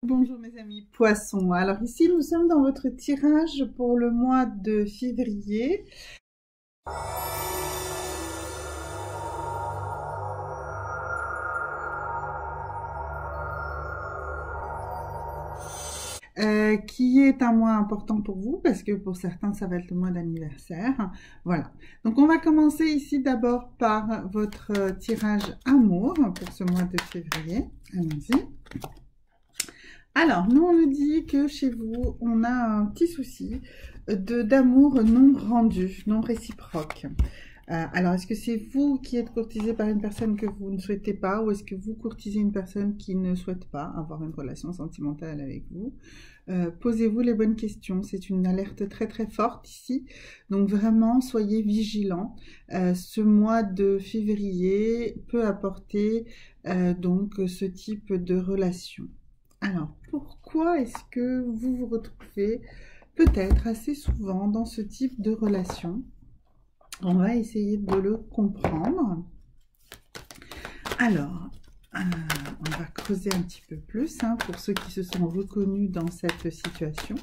Bonjour mes amis poissons, alors ici nous sommes dans votre tirage pour le mois de février. Qui est un mois important pour vous parce que pour certains ça va être le mois d'anniversaire. Voilà, donc on va commencer ici d'abord par votre tirage amour pour ce mois de février. Allons-y. Alors, nous on nous dit que chez vous on a un petit souci d'amour non rendu, non réciproque. Alors, est-ce que c'est vous qui êtes courtisé par une personne que vous ne souhaitez pas, ou est-ce que vous courtisez une personne qui ne souhaite pas avoir une relation sentimentale avec vous? Posez-vous les bonnes questions, c'est une alerte très très forte ici, donc vraiment soyez vigilants. Ce mois de février peut apporter donc ce type de relation. Alors, pourquoi est-ce que vous vous retrouvez peut-être assez souvent dans ce type de relation? On va essayer de le comprendre. Alors, on va creuser un petit peu plus pour ceux qui se sont reconnus dans cette situation.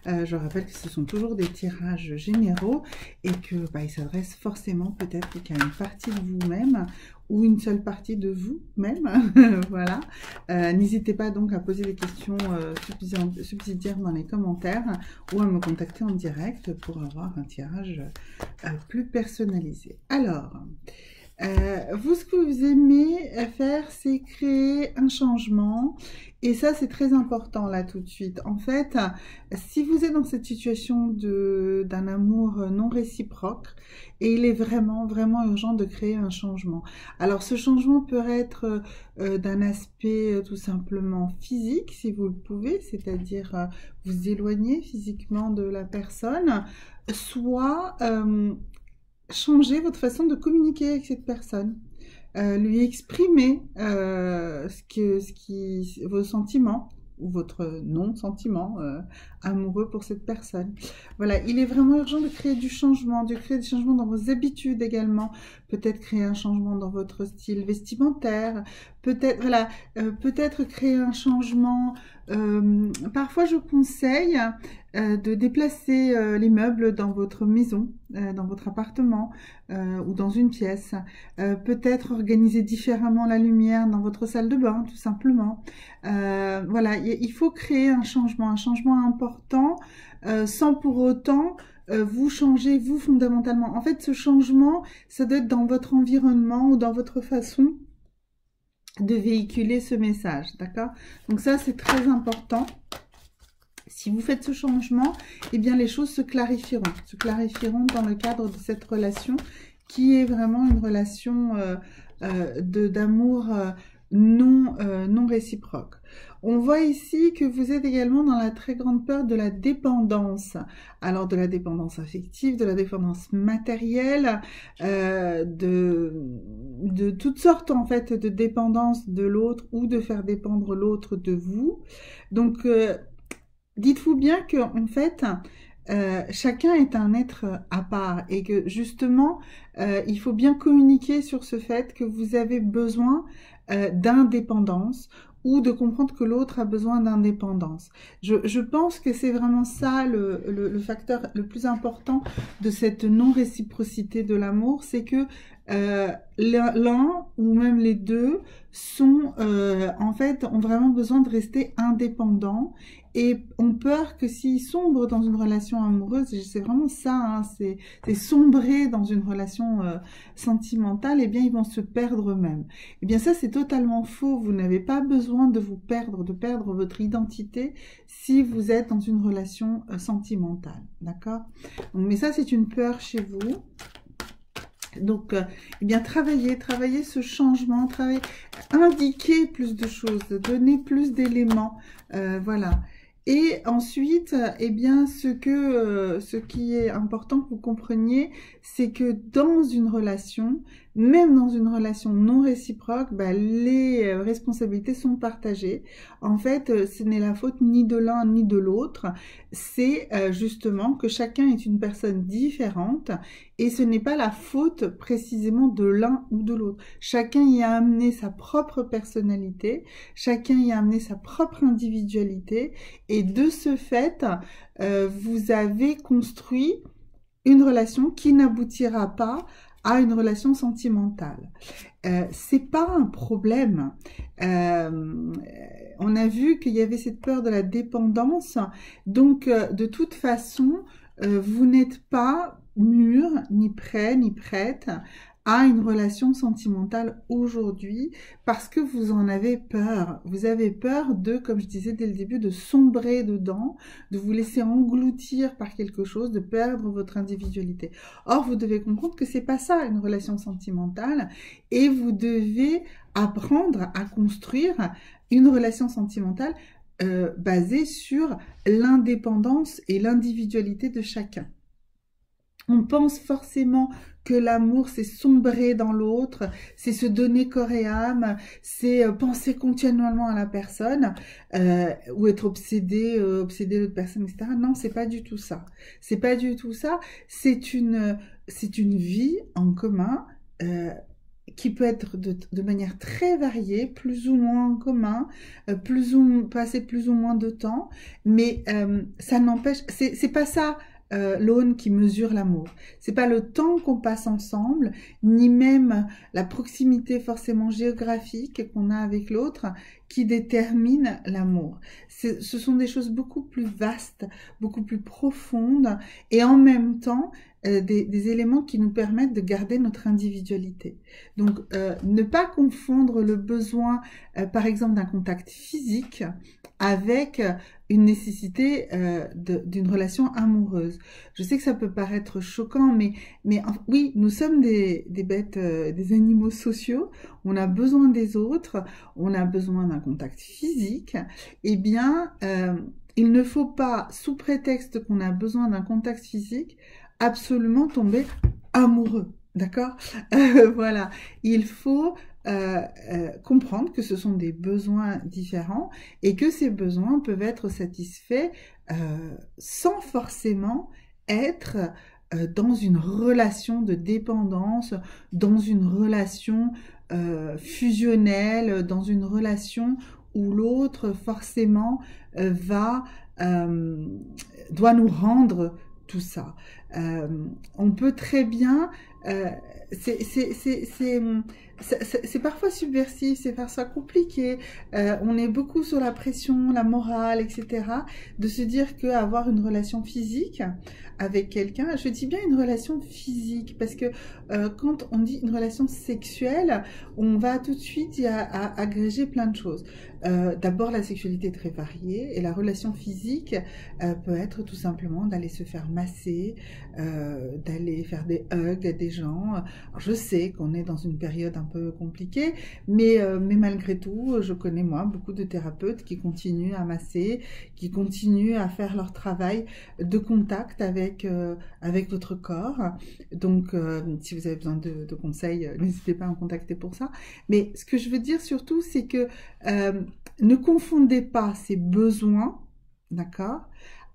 Je rappelle que ce sont toujours des tirages généraux et que ils s'adressent forcément peut-être qu'à une partie de vous-même ou une seule partie de vous-même. Voilà. N'hésitez pas donc à poser des questions subsidiaires dans les commentaires ou à me contacter en direct pour avoir un tirage plus personnalisé. Alors, vous, ce que vous aimez faire, c'est créer un changement. Et ça, c'est très important là tout de suite. En fait, si vous êtes dans cette situation d'un amour non réciproque, et il est vraiment, vraiment urgent de créer un changement. Alors, ce changement peut être d'un aspect tout simplement physique, si vous le pouvez, c'est-à-dire vous éloigner physiquement de la personne, soit changer votre façon de communiquer avec cette personne, lui exprimer vos sentiments ou votre non-sentiment amoureux pour cette personne. Voilà, il est vraiment urgent de créer du changement, dans vos habitudes également, peut-être créer un changement dans votre style vestimentaire, peut-être voilà, peut-être créer un changement. Parfois, je conseille de déplacer les meubles dans votre maison, dans votre appartement ou dans une pièce. Peut-être organiser différemment la lumière dans votre salle de bain, tout simplement. Voilà, il faut créer un changement important, sans pour autant vous changer, vous, fondamentalement. En fait, ce changement, ça doit être dans votre environnement ou dans votre façon de véhiculer ce message, d'accord? Donc ça, c'est très important. Si vous faites ce changement, eh bien les choses se clarifieront dans le cadre de cette relation qui est vraiment une relation d'amour non réciproque. On voit ici que vous êtes également dans la très grande peur de la dépendance. Alors de la dépendance affective, de la dépendance matérielle, de toutes sortes en fait de dépendance de l'autre ou de faire dépendre l'autre de vous. Donc dites-vous bien que en fait, chacun est un être à part et que justement, il faut bien communiquer sur ce fait que vous avez besoin d'indépendance ou de comprendre que l'autre a besoin d'indépendance. Je pense que c'est vraiment ça le facteur le plus important de cette non-réciprocité de l'amour, c'est que l'un ou même les deux sont en fait ont vraiment besoin de rester indépendants et ont peur que s'ils sombrent dans une relation amoureuse, c'est vraiment ça, c'est sombrer dans une relation sentimentale, et bien ils vont se perdre eux-mêmes. Et bien ça c'est totalement faux, vous n'avez pas besoin de vous perdre, de perdre votre identité si vous êtes dans une relation sentimentale, d'accord? Mais ça c'est une peur chez vous. Donc, eh bien, travaillez ce changement, indiquer plus de choses, donner plus d'éléments, voilà. Et ensuite, eh bien, ce qui est important que vous compreniez, c'est que dans une relation, même dans une relation non réciproque, bah, les responsabilités sont partagées. En fait, ce n'est la faute ni de l'un ni de l'autre, c'est justement que chacun est une personne différente et ce n'est pas la faute précisément de l'un ou de l'autre. Chacun y a amené sa propre personnalité, chacun y a amené sa propre individualité et de ce fait, vous avez construit une relation qui n'aboutira pas à une relation sentimentale. C'est pas un problème. On a vu qu'il y avait cette peur de la dépendance, donc de toute façon, vous n'êtes pas mûr, ni prêt, ni prête à une relation sentimentale aujourd'hui parce que vous en avez peur. Vous avez peur de, comme je disais dès le début, de sombrer dedans, de vous laisser engloutir par quelque chose, de perdre votre individualité. Or, vous devez comprendre que c'est pas ça une relation sentimentale et vous devez apprendre à construire une relation sentimentale basée sur l'indépendance et l'individualité de chacun. On pense forcément que l'amour, c'est sombrer dans l'autre, c'est se donner corps et âme, c'est penser continuellement à la personne, ou être obsédé l'autre personne, etc. Non, c'est pas du tout ça. C'est pas du tout ça. C'est une vie en commun qui peut être de manière très variée, plus ou moins en commun, passer plus ou moins de temps, mais ça n'empêche, c'est pas ça. L'aune qui mesure l'amour. C'est pas le temps qu'on passe ensemble, ni même la proximité forcément géographique qu'on a avec l'autre qui détermine l'amour. Ce sont des choses beaucoup plus vastes, beaucoup plus profondes et en même temps des éléments qui nous permettent de garder notre individualité. Donc, ne pas confondre le besoin, par exemple, d'un contact physique avec une nécessité d'une relation amoureuse. Je sais que ça peut paraître choquant, mais oui, nous sommes des bêtes, des animaux sociaux, on a besoin des autres, on a besoin d'un contact physique, eh bien, il ne faut pas, sous prétexte qu'on a besoin d'un contact physique, absolument tomber amoureux. D'accord? Voilà. Il faut comprendre que ce sont des besoins différents et que ces besoins peuvent être satisfaits sans forcément être dans une relation de dépendance, dans une relation fusionnelle, dans une relation où l'autre forcément doit nous rendre tout ça. On peut très bien, c'est parfois subversif, c'est parfois compliqué, on est beaucoup sur la pression, la morale, etc. De se dire qu'avoir une relation physique avec quelqu'un, je dis bien une relation physique, parce que quand on dit une relation sexuelle, on va tout de suite y agréger plein de choses. D'abord, la sexualité est très variée, et la relation physique peut être tout simplement d'aller se faire masser, d'aller faire des hugs à des gens. Alors, je sais qu'on est dans une période un peu compliquée, mais malgré tout, je connais moi beaucoup de thérapeutes qui continuent à masser, qui continuent à faire leur travail de contact avec votre corps. Donc, si vous avez besoin de conseils, n'hésitez pas à me contacter pour ça. Mais ce que je veux dire surtout, c'est que ne confondez pas ces besoins, d'accord,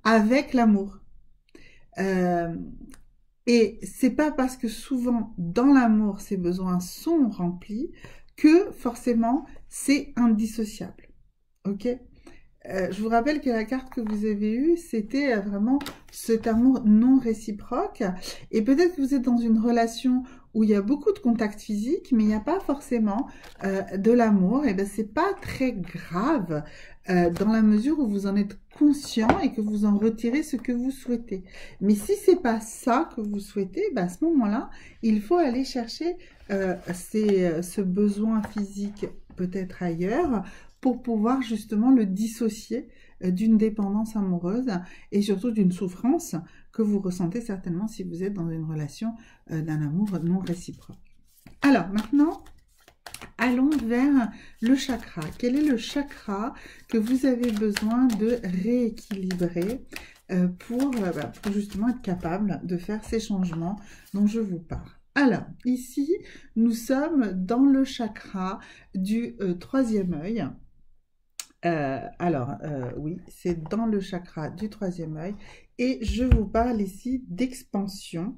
avec l'amour. Et c'est pas parce que souvent dans l'amour ces besoins sont remplis que forcément c'est indissociable. Ok? Je vous rappelle que la carte que vous avez eue, c'était vraiment cet amour non réciproque. Et peut-être que vous êtes dans une relation où il y a beaucoup de contacts physiques, mais il n'y a pas forcément de l'amour. Et bien, c'est pas très grave dans la mesure où vous en êtes conscient et que vous en retirez ce que vous souhaitez. Mais si c'est pas ça que vous souhaitez, ben à ce moment-là, il faut aller chercher ce besoin physique peut-être ailleurs pour pouvoir justement le dissocier d'une dépendance amoureuse et surtout d'une souffrance que vous ressentez certainement si vous êtes dans une relation d'un amour non réciproque. Alors maintenant, allons vers le chakra. Quel est le chakra que vous avez besoin de rééquilibrer pour justement être capable de faire ces changements dont je vous parle? Alors, ici, nous sommes dans le chakra du troisième œil. Oui, c'est dans le chakra du troisième œil. Et je vous parle ici d'expansion.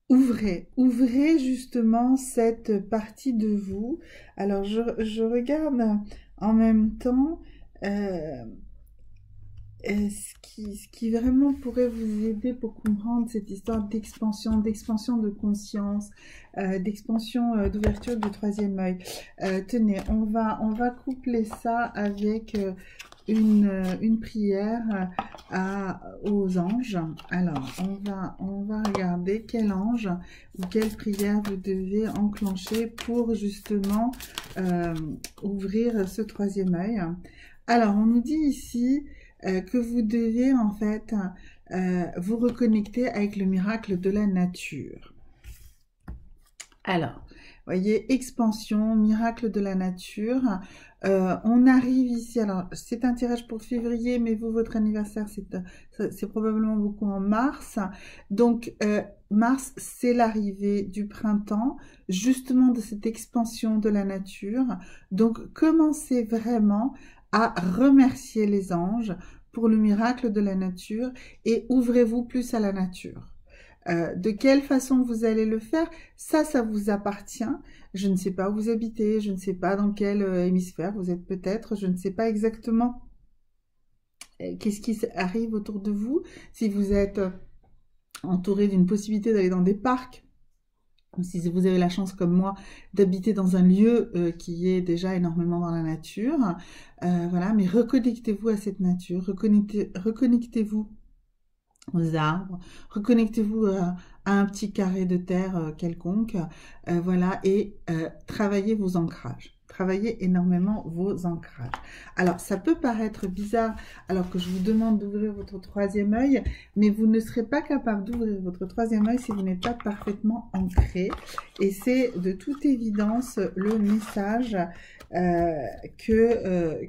Ouvrez justement cette partie de vous. Alors, je regarde en même temps ce qui vraiment pourrait vous aider pour comprendre cette histoire d'expansion de conscience, d'expansion, d'ouverture du troisième œil. Tenez, on va coupler ça avec une prière aux anges. Alors, on va regarder quel ange ou quelle prière vous devez enclencher pour justement ouvrir ce troisième œil. Alors, on nous dit ici que vous devez en fait vous reconnecter avec le miracle de la nature. Alors, voyez, expansion, miracle de la nature. On arrive ici, alors c'est un tirage pour février, mais vous, votre anniversaire, c'est probablement beaucoup en mars. Donc, mars, c'est l'arrivée du printemps, justement de cette expansion de la nature. Donc, commencez vraiment à remercier les anges pour le miracle de la nature et ouvrez-vous plus à la nature. De quelle façon vous allez le faire, ça vous appartient. Je ne sais pas où vous habitez, je ne sais pas dans quel hémisphère vous êtes peut-être, je ne sais pas exactement qu'est-ce qui arrive autour de vous. Si vous êtes entouré d'une possibilité d'aller dans des parcs, si vous avez la chance comme moi d'habiter dans un lieu qui est déjà énormément dans la nature, voilà, mais reconnectez-vous à cette nature, reconnectez-vous aux arbres, reconnectez-vous à un petit carré de terre quelconque, voilà, et travaillez vos ancrages. Travaillez énormément vos ancrages. Alors, ça peut paraître bizarre alors que je vous demande d'ouvrir votre troisième œil, mais vous ne serez pas capable d'ouvrir votre troisième œil si vous n'êtes pas parfaitement ancré. Et c'est de toute évidence le message que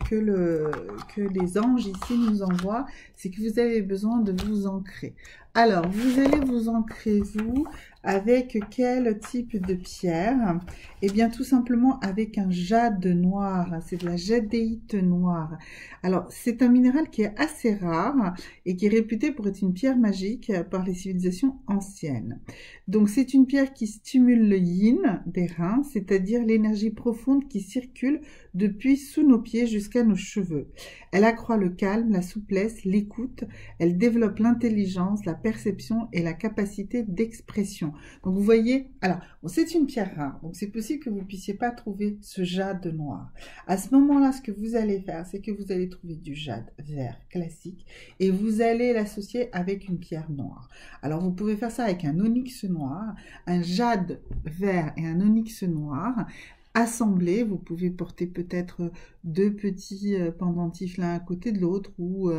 les anges ici nous envoient, c'est que vous avez besoin de vous ancrer. Alors, vous allez vous ancrer, vous, avec quel type de pierre? Eh bien, tout simplement avec un jade noir. C'est de la jadéite noire. Alors, c'est un minéral qui est assez rare et qui est réputé pour être une pierre magique par les civilisations anciennes. Donc, c'est une pierre qui stimule le yin des reins, c'est-à-dire l'énergie profonde qui circule depuis sous nos pieds jusqu'à nos cheveux. Elle accroît le calme, la souplesse, l'écoute. Elle développe l'intelligence, la perception et la capacité d'expression. Donc vous voyez, alors bon, c'est une pierre rare, donc c'est possible que vous ne puissiez pas trouver ce jade noir. À ce moment-là, ce que vous allez faire, c'est que vous allez trouver du jade vert classique et vous allez l'associer avec une pierre noire. Alors vous pouvez faire ça avec un onyx noir, un jade vert et un onyx noir. Assemblés, vous pouvez porter peut-être deux petits pendentifs l'un à côté de l'autre ou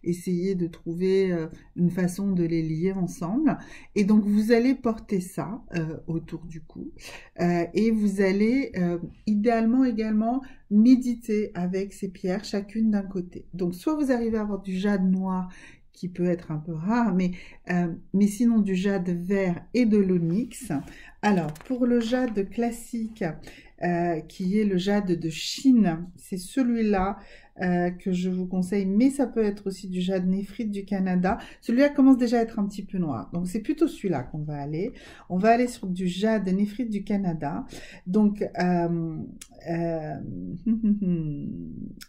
essayer de trouver une façon de les lier ensemble. Et donc vous allez porter ça autour du cou et vous allez idéalement également méditer avec ces pierres chacune d'un côté. Donc soit vous arrivez à avoir du jade noir qui peut être un peu rare, mais sinon du jade vert et de l'onyx. Alors, pour le jade classique, qui est le jade de Chine, c'est celui-là que je vous conseille, mais ça peut être aussi du jade néphrite du Canada. Celui-là commence déjà à être un petit peu noir, donc c'est plutôt celui-là qu'on va aller. On va aller sur du jade néphrite du Canada. Donc,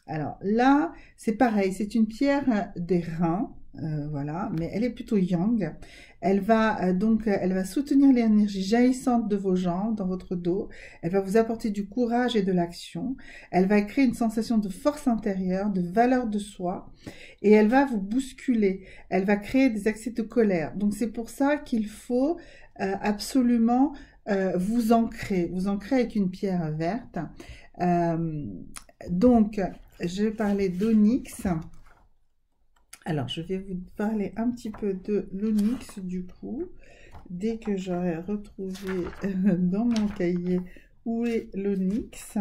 alors là, c'est pareil, c'est une pierre des reins. Voilà, mais elle est plutôt yang. Elle va elle va soutenir l'énergie jaillissante de vos jambes dans votre dos. Elle va vous apporter du courage et de l'action. Elle va créer une sensation de force intérieure, de valeur de soi, et elle va vous bousculer. Elle va créer des accès de colère. Donc c'est pour ça qu'il faut absolument vous ancrer avec une pierre verte. Donc je vais parler d'onyx. Alors, je vais vous parler un petit peu de l'onyx du coup, dès que j'aurai retrouvé dans mon cahier où est l'onyx.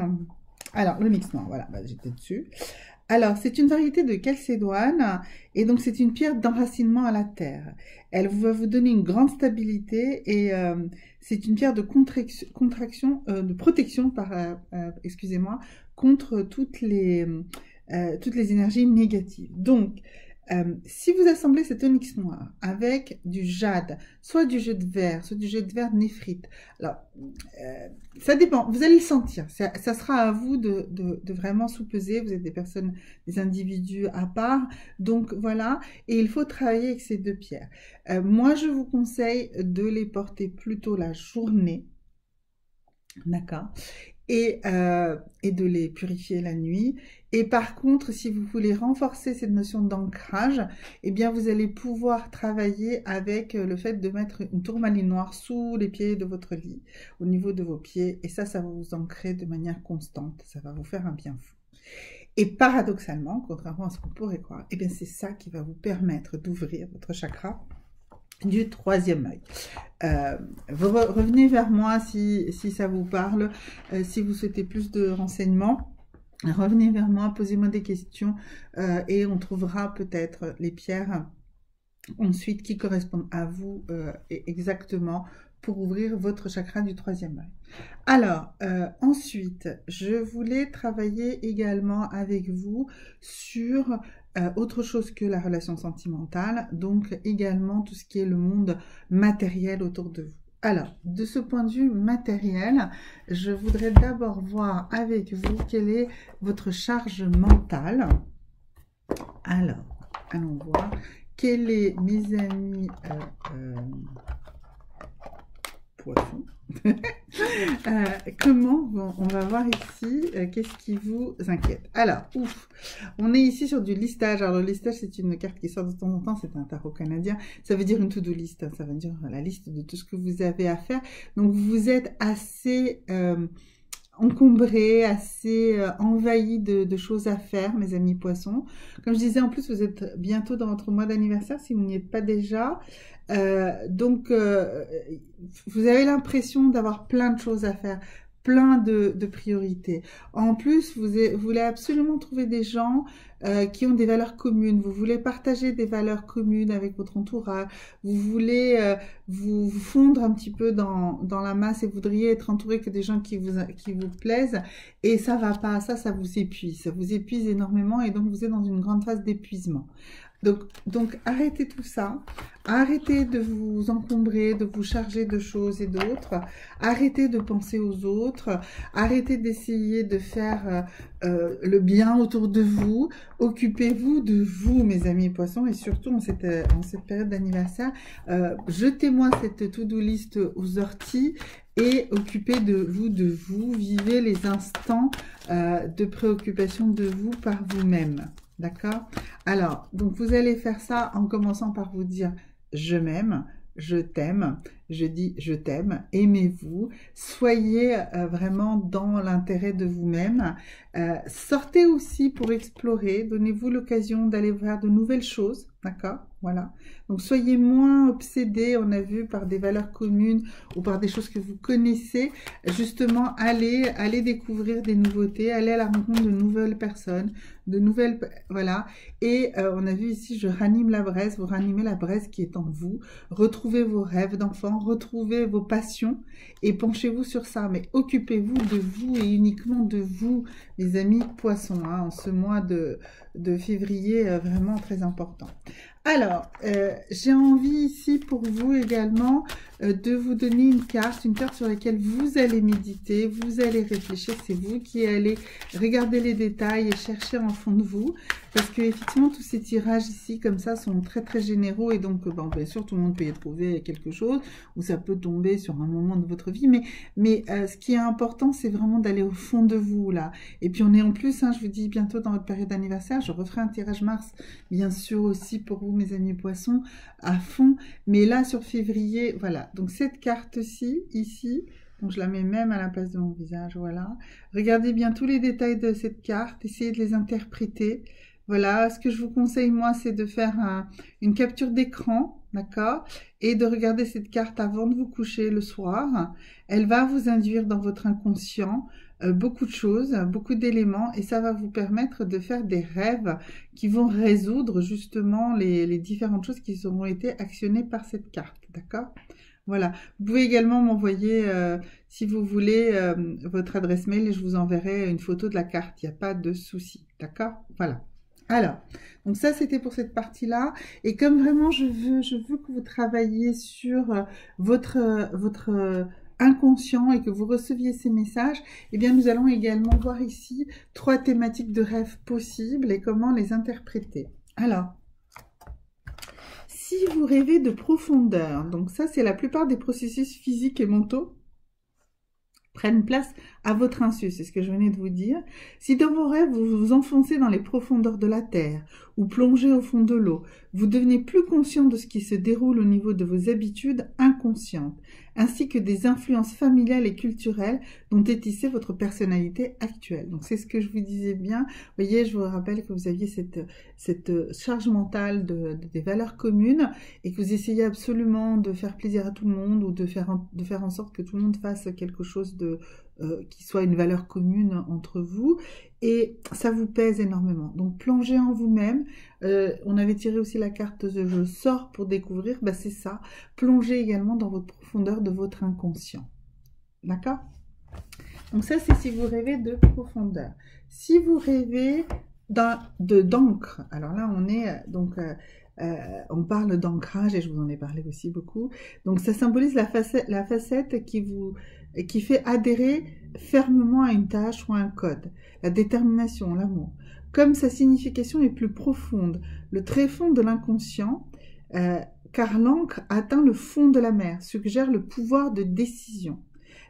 Alors, l'onyx noir, voilà, j'étais dessus. Alors, c'est une variété de chalcédoine et donc c'est une pierre d'enracinement à la terre. Elle va vous donner une grande stabilité et c'est une pierre de de protection excusez-moi, contre toutes les énergies négatives. Donc, si vous assemblez cet onyx noir avec du jade, soit du jade vert, soit du jade vert néphrite, alors ça dépend, vous allez le sentir, ça sera à vous de vraiment sous-peser, vous êtes des personnes, des individus à part, donc voilà, et il faut travailler avec ces deux pierres. Moi je vous conseille de les porter plutôt la journée, d'accord, et de les purifier la nuit. Et par contre, si vous voulez renforcer cette notion d'ancrage, eh bien vous allez pouvoir travailler avec le fait de mettre une tourmaline noire sous les pieds de votre lit, au niveau de vos pieds, et ça va vous ancrer de manière constante, ça va vous faire un bien fou. Et paradoxalement, contrairement à ce qu'on pourrait croire, eh bien c'est ça qui va vous permettre d'ouvrir votre chakra du troisième œil. Vous revenez vers moi si ça vous parle, si vous souhaitez plus de renseignements. Revenez vers moi, posez-moi des questions et on trouvera peut-être les pierres ensuite qui correspondent à vous exactement pour ouvrir votre chakra du troisième œil. Alors, ensuite, je voulais travailler également avec vous sur autre chose que la relation sentimentale, donc également tout ce qui est le monde matériel autour de vous. Alors, de ce point de vue matériel, je voudrais d'abord voir avec vous quelle est votre charge mentale. Alors, allons voir. Quelle est, mes amis, poissons comment on va voir ici qu'est-ce qui vous inquiète. Alors, on est ici sur du listage. Alors, le listage, c'est une carte qui sort de temps en temps, c'est un tarot canadien. Ça veut dire une to-do list, hein. Ça veut dire la liste de tout ce que vous avez à faire. Donc, vous êtes assez encombré, assez envahi de choses à faire, mes amis poissons. Comme je disais, en plus, vous êtes bientôt dans votre mois d'anniversaire, si vous n'y êtes pas déjà. Donc, vous avez l'impression d'avoir plein de choses à faire, plein de priorités. En plus, vous voulez absolument trouver des gens qui ont des valeurs communes. Vous voulez partager des valeurs communes avec votre entourage. Vous voulez vous fondre un petit peu dans la masse et voudriez être entouré que des gens qui vous plaisent. Et ça va pas, ça vous épuise. Ça vous épuise énormément et donc vous êtes dans une grande phase d'épuisement. Donc arrêtez tout ça, arrêtez de vous encombrer, de vous charger de choses et d'autres, arrêtez de penser aux autres, arrêtez d'essayer de faire le bien autour de vous, occupez-vous de vous, mes amis poissons, et surtout en cette période d'anniversaire, jetez-moi cette to-do list aux orties et occupez de vous, vivez les instants de préoccupation de vous par vous-même. D'accord? Alors, donc vous allez faire ça en commençant par vous dire « Je m'aime »,« Je t'aime », je dis « Je t'aime », aimez-vous, soyez vraiment dans l'intérêt de vous-même. Sortez aussi pour explorer, donnez-vous l'occasion d'aller vers de nouvelles choses, d'accord? Voilà. Donc, soyez moins obsédés, on a vu, par des valeurs communes ou par des choses que vous connaissez. Justement, allez découvrir des nouveautés, allez à la rencontre de nouvelles personnes, voilà. Et on a vu ici, je ranime la braise, vous ranimez la braise qui est en vous. Retrouvez vos rêves d'enfant, retrouvez vos passions et penchez-vous sur ça. Mais occupez-vous de vous et uniquement de vous, les amis poissons, hein, en ce mois de février, vraiment très important. Alors, j'ai envie ici pour vous également de vous donner une carte sur laquelle vous allez méditer, vous allez réfléchir, c'est vous qui allez regarder les détails et chercher en fond de vous, parce que effectivement tous ces tirages ici comme ça sont très très généraux et donc bon, bien sûr tout le monde peut y trouver quelque chose ou ça peut tomber sur un moment de votre vie, mais ce qui est important c'est vraiment d'aller au fond de vous là. Et puis on est en plus, hein, je vous dis bientôt dans votre période d'anniversaire, je referai un tirage Mars bien sûr aussi pour vous mes amis poissons à fond, mais là sur février, voilà. Donc cette carte-ci, ici, donc je la mets même à la place de mon visage, voilà. Regardez bien tous les détails de cette carte, essayez de les interpréter. Voilà, ce que je vous conseille moi, c'est de faire une capture d'écran, d'accord? Et de regarder cette carte avant de vous coucher le soir. Elle va vous induire dans votre inconscient beaucoup de choses, beaucoup d'éléments, et ça va vous permettre de faire des rêves qui vont résoudre justement les différentes choses qui auront été actionnées par cette carte, d'accord? Voilà. Vous pouvez également m'envoyer, si vous voulez, votre adresse mail et je vous enverrai une photo de la carte. Il n'y a pas de souci. D'accord? Voilà. Alors, donc ça c'était pour cette partie-là. Et comme vraiment je veux que vous travailliez sur votre inconscient et que vous receviez ces messages, eh bien nous allons également voir ici 3 thématiques de rêve possibles et comment les interpréter. Alors, si vous rêvez de profondeur, donc ça c'est la plupart des processus physiques et mentaux prennent place à votre insu, c'est ce que je venais de vous dire. Si dans vos rêves, vous vous enfoncez dans les profondeurs de la terre ou plongez au fond de l'eau, vous devenez plus conscient de ce qui se déroule au niveau de vos habitudes inconscientes, ainsi que des influences familiales et culturelles dont est tissée votre personnalité actuelle. Donc c'est ce que je vous disais bien. Vous voyez, je vous rappelle que vous aviez cette charge mentale des valeurs communes et que vous essayez absolument de faire plaisir à tout le monde ou de faire en sorte que tout le monde fasse quelque chose qui soit une valeur commune entre vous, et ça vous pèse énormément. Donc plongez en vous-même. On avait tiré aussi la carte de je sors pour découvrir, bah, c'est ça. Plongez également dans votre profondeur de votre inconscient. D'accord? Donc ça, c'est si vous rêvez de profondeur. Si vous rêvez d'encre, alors là, on est on parle d'ancrage et je vous en ai parlé aussi beaucoup. Donc ça symbolise la facette qui fait adhérer fermement à une tâche ou à un code, la détermination, l'amour. Comme sa signification est plus profonde, le tréfonds de l'inconscient, car l'encre atteint le fond de la mer, suggère le pouvoir de décision,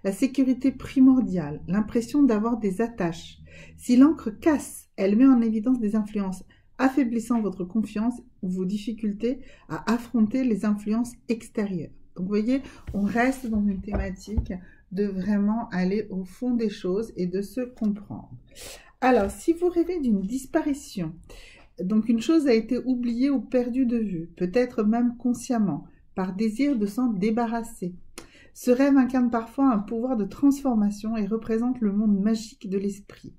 la sécurité primordiale, l'impression d'avoir des attaches. Si l'encre casse, elle met en évidence des influences affaiblissant votre confiance ou vos difficultés à affronter les influences extérieures. Donc vous voyez, on reste dans une thématique de vraiment aller au fond des choses et de se comprendre. Alors, si vous rêvez d'une disparition, donc une chose a été oubliée ou perdue de vue, peut-être même consciemment, par désir de s'en débarrasser. Ce rêve incarne parfois un pouvoir de transformation et représente le monde magique de l'esprit,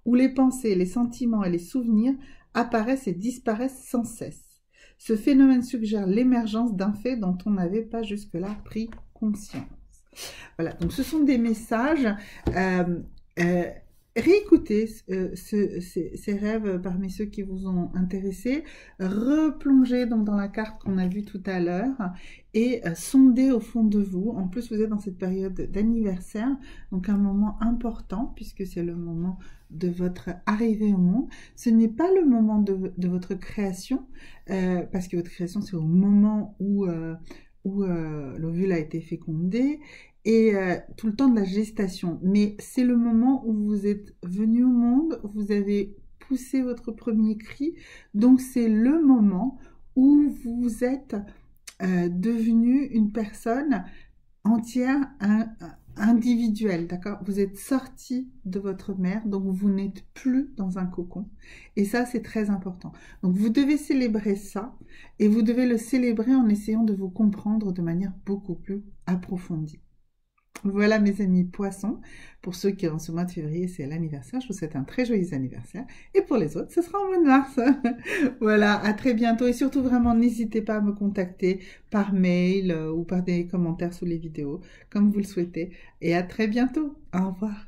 où les pensées, les sentiments et les souvenirs apparaissent et disparaissent sans cesse. Ce phénomène suggère l'émergence d'un fait dont on n'avait pas jusque-là pris conscience. Voilà, donc ce sont des messages. Réécoutez ces rêves parmi ceux qui vous ont intéressé, replongez donc dans la carte qu'on a vue tout à l'heure et sondez au fond de vous. En plus, vous êtes dans cette période d'anniversaire, donc un moment important puisque c'est le moment de votre arrivée au monde. Ce n'est pas le moment de votre création, parce que votre création c'est au moment où l'ovule a été fécondé, et tout le temps de la gestation. Mais c'est le moment où vous êtes venu au monde, vous avez poussé votre premier cri, donc c'est le moment où vous êtes devenu une personne entière, individuelle, d'accord? Vous êtes sorti de votre mère, donc vous n'êtes plus dans un cocon. Et ça, c'est très important. Donc vous devez célébrer ça, et vous devez le célébrer en essayant de vous comprendre de manière beaucoup plus approfondie. Voilà mes amis poissons, pour ceux qui en ce mois de février c'est l'anniversaire, je vous souhaite un très joyeux anniversaire, et pour les autres ce sera au mois de mars. Voilà, à très bientôt, et surtout vraiment n'hésitez pas à me contacter par mail ou par des commentaires sous les vidéos, comme vous le souhaitez, et à très bientôt, au revoir.